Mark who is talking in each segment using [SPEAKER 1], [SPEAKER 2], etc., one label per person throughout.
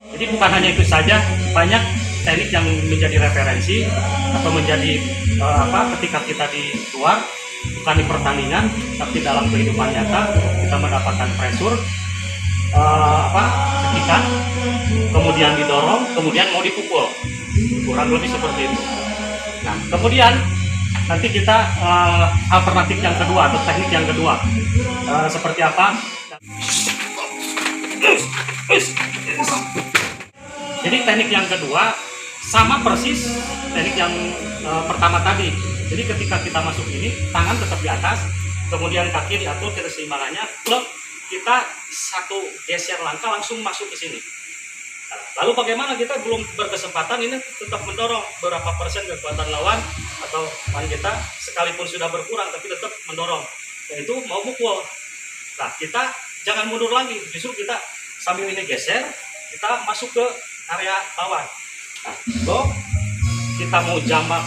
[SPEAKER 1] Jadi bukan hanya itu saja, banyak teknik yang menjadi referensi atau menjadi ketika kita di luar, bukan di pertandingan, tapi dalam kehidupan nyata kita mendapatkan pressure, cekikan, kemudian didorong, kemudian mau dipukul, kurang lebih seperti itu. Nah, kemudian nanti kita alternatif yang kedua atau teknik yang kedua seperti apa? Jadi teknik yang kedua sama persis teknik yang pertama tadi. Jadi ketika kita masuk ini, tangan tetap di atas, kemudian kaki diatur keseimbangannya, klub kita satu geser langkah langsung masuk ke sini. Lalu bagaimana kita belum berkesempatan ini tetap mendorong berapa persen kekuatan lawan atau lawan kita sekalipun sudah berkurang tapi tetap mendorong, yaitu mau mukul. Nah, kita jangan mundur lagi, justru kita sambil ini geser, kita masuk ke area lawan. Nah, kalau kita mau jambak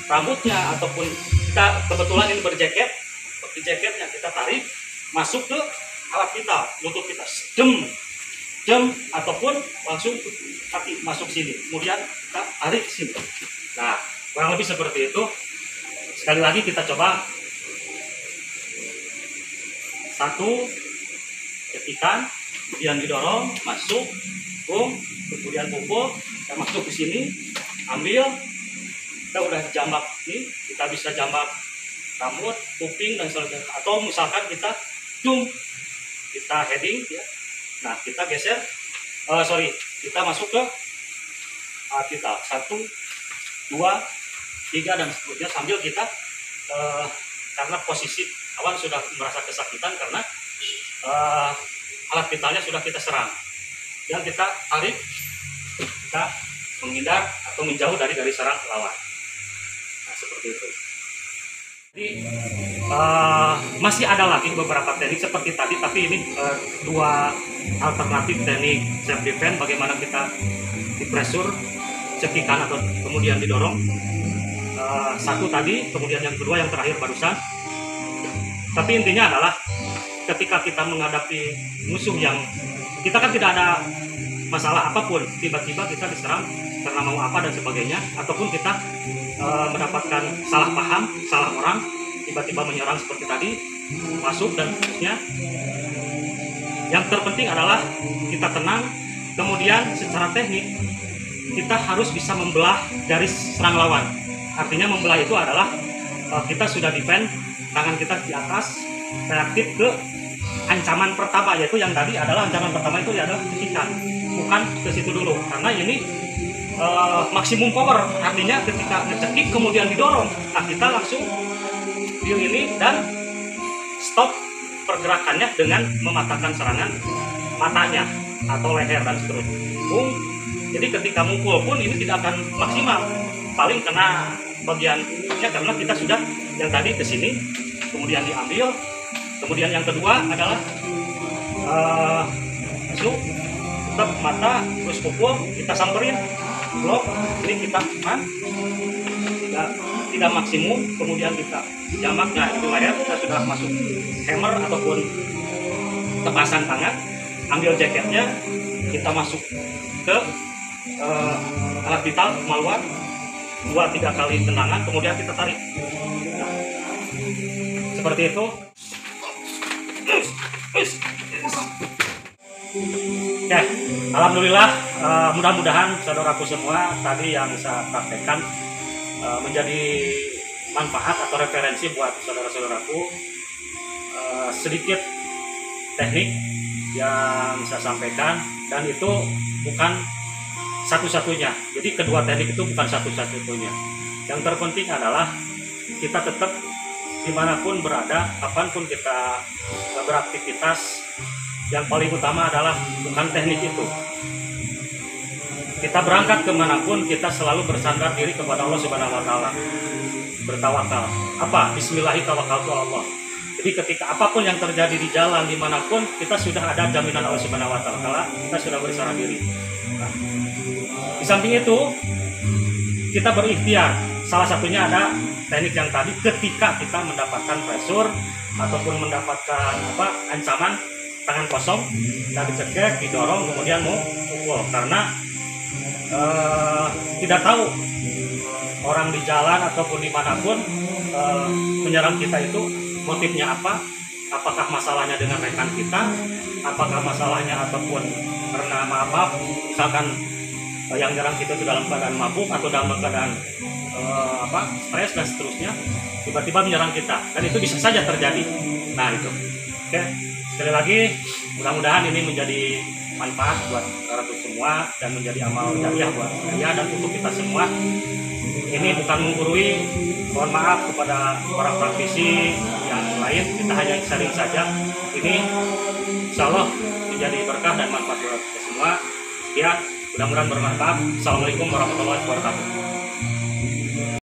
[SPEAKER 1] rambutnya ataupun kita kebetulan ini berjaket, seperti jaketnya kita tarik masuk ke alat kita, lutut kita, jam ataupun langsung kaki masuk sini, kemudian kita tarik sini. Nah, kurang lebih seperti itu. Sekali lagi kita coba. Satu, ketikan, kemudian didorong, masuk, kemudian pukul, kita masuk ke sini, ambil, kita udah jambak nih, kita bisa jambak rambut, kuping dan sebagainya. Atau misalkan kita kita heading, ya. Nah, kita geser, kita masuk ke kita 1, 2, 3 dan seterusnya sambil kita karena posisi lawan sudah merasa kesakitan karena alat vitalnya sudah kita serang, yang kita tarik, kita menghindar atau menjauh dari garis serang lawan. Nah, seperti itu. Jadi masih ada lagi beberapa teknik seperti tadi, tapi ini dua alternatif teknik self defense, bagaimana kita di pressure, cekikan atau kemudian didorong. Satu tadi, kemudian yang kedua yang terakhir barusan. Tapi intinya adalah ketika kita menghadapi musuh yang kita kan tidak ada masalah apapun, tiba-tiba kita diserang karena mau apa dan sebagainya, ataupun kita mendapatkan salah paham, salah orang, tiba-tiba menyerang seperti tadi, masuk dan seterusnya. Yang terpenting adalah kita tenang, kemudian secara teknik kita harus bisa membelah garis serang lawan. Artinya membelah itu adalah kita sudah defend, tangan kita di atas, reaktif ke ancaman pertama, yaitu yang tadi adalah ancaman pertama itu adalah cekikan, bukan ke situ dulu, karena ini maksimum power, artinya ketika ngecekik kemudian didorong, nah kita langsung view ini dan stop pergerakannya dengan mematahkan serangan matanya atau leher dan seterusnya. Jadi ketika mukul pun ini tidak akan maksimal, paling kena bagiannya karena kita sudah yang tadi ke sini, kemudian diambil, kemudian yang kedua adalah masuk, tetap mata, terus pukul, kita samperin, blok, ini kita tidak maksimum, kemudian kita jambak, nah itu leher, kita sudah masuk hammer ataupun tepasan tangan, ambil jaketnya, kita masuk ke alat vital kemaluan, 2-3 kali tendangan, kemudian kita tarik. Nah, seperti itu. Oke, alhamdulillah, mudah-mudahan saudaraku semua tadi yang saya praktekkan menjadi manfaat atau referensi buat saudara-saudaraku. Sedikit teknik yang saya sampaikan, dan itu bukan satu-satunya. Jadi kedua teknik itu bukan satu-satunya. Yang terpenting adalah kita tetap dimanapun berada, kapanpun kita beraktivitas, yang paling utama adalah bukan teknik itu. Kita berangkat kemanapun, kita selalu bersandar diri kepada Allah Subhanahu Wa Taala, bertawakal. Apa? Bismillahirrahmanirrahim. Jadi ketika apapun yang terjadi di jalan dimanapun, kita sudah ada jaminan Allah Subhanahu Wa Taala, kita sudah bersandar diri. Nah, di samping itu kita berikhtiar. Salah satunya ada teknik yang tadi, ketika kita mendapatkan pressure ataupun mendapatkan ancaman, tangan kosong, kita dicekek, didorong, kemudian mau pukul karena tidak tahu orang di jalan ataupun dimanapun menyerang kita itu motifnya apa, apakah masalahnya dengan rekan kita, apakah masalahnya ataupun karena maaf misalkan yang menyerang kita itu dalam keadaan mabuk atau dalam keadaan stres dan seterusnya, tiba-tiba menyerang kita, dan itu bisa saja terjadi. Nah itu, oke, sekali lagi mudah-mudahan ini menjadi manfaat buat Ratu semua dan menjadi amal jariah buat saya dan untuk kita semua. Ini bukan menggurui, mohon maaf kepada para praktisi yang lain, kita hanya sharing saja. Ini insya Allah menjadi berkah dan manfaat buat kita semua. Sekian, mudah-mudahan bermanfaat. Assalamualaikum warahmatullahi wabarakatuh.